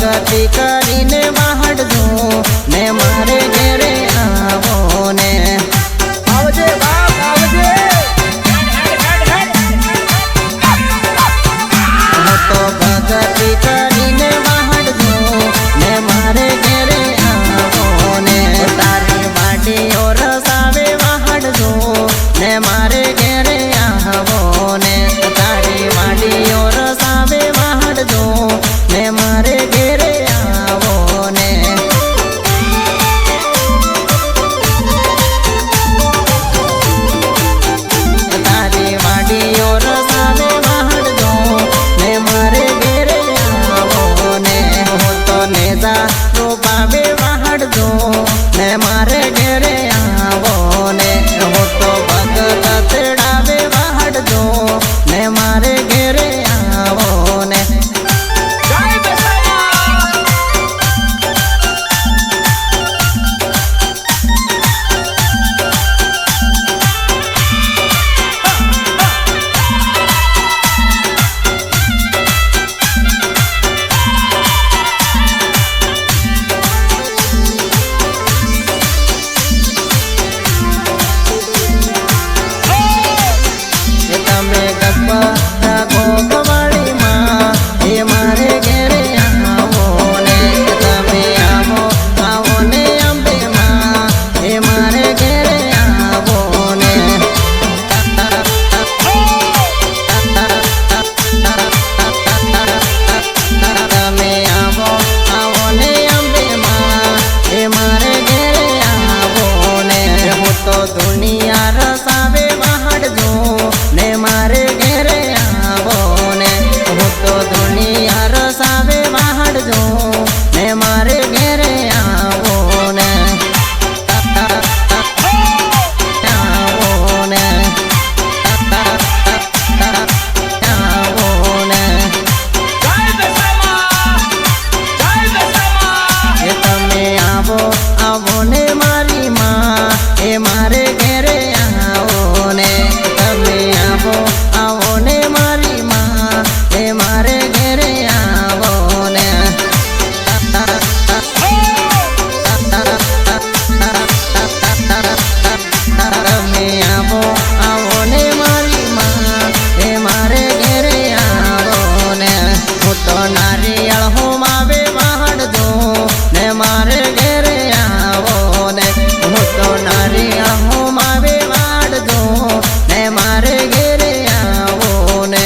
भगती करीने वाहडजो ने मारे घेरे आवो ने आवजे बाप आवजे तो भगती करीने वाहडजो ने मारे घेरे आवो ने तारी वाडी और सावे वाहडजो ने मारे घेरे आवो ने तारी वाडी और सावे वाहडजो ने मारे घेरे आवो ने तारी वाडी और सावे वाहडजो ने मारे घेरे आवो ने हो तो नेजा रूपावे वाहडजो ने मारे घेरे आवो ने हो तो भगत तेड़ावे वाहडजो ने मारे घेरे आवो ने दुनिया रसावे वाहडजो ने मारे घेरे आवो ने हो तो दुनिया रसावे वाहडजो ने मारे घेरे आवो ने आवो ने आवो ने तमे आवो आवो ने मारी मां ए मारे घेरे आवो ने तमे आवो आवो ने मारी मां ए मारे घेरे आवो ने तमे आवो आवो ने मारी मां ए मारे घेरे आवो ने हो तो नारियल होमावे वाहडजो ने मारे घेरे आवो ने हो तो नारियल होमावे वाहडजो ने मारे घेरे आवो ने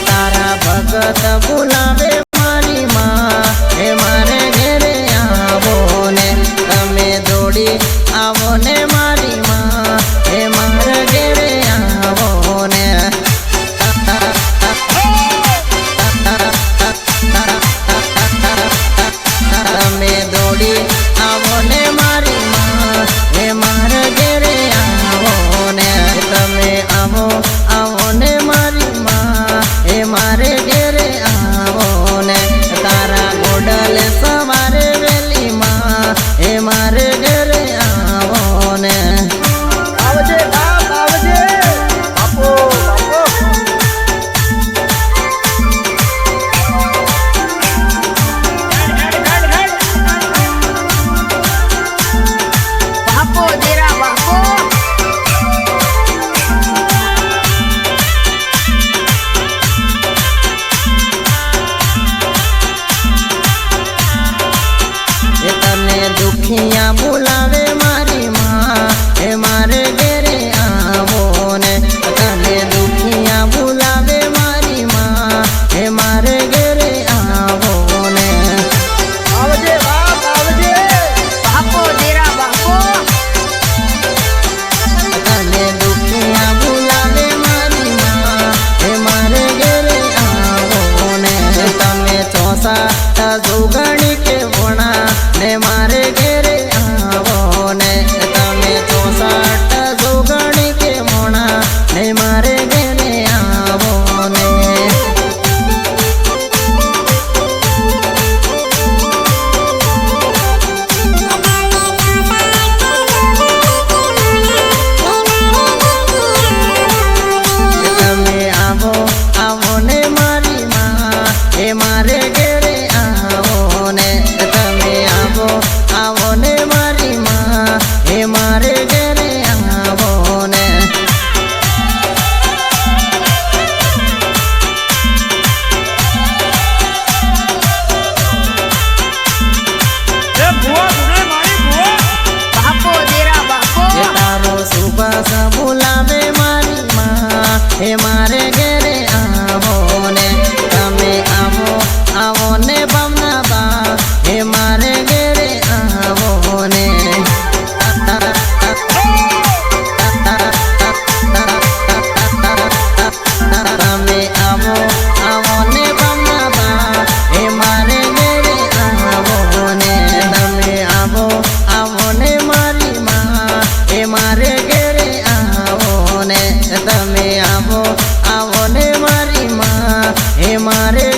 तारा भगत बुलावे मारी मां ए मारे घेरे आवो ने तमे दौड़ी आवो ने मारी मां ए मारे घेरे आवो ने तमे दौड़ी आवो ने मारी मां ए मारे घेरे आवो ने तमे आवो आवो ने मारी मां ए मारे घेरे आवो ने तारा गोडल सवारे वेली मां ए मारे घेरे आवो ने મારે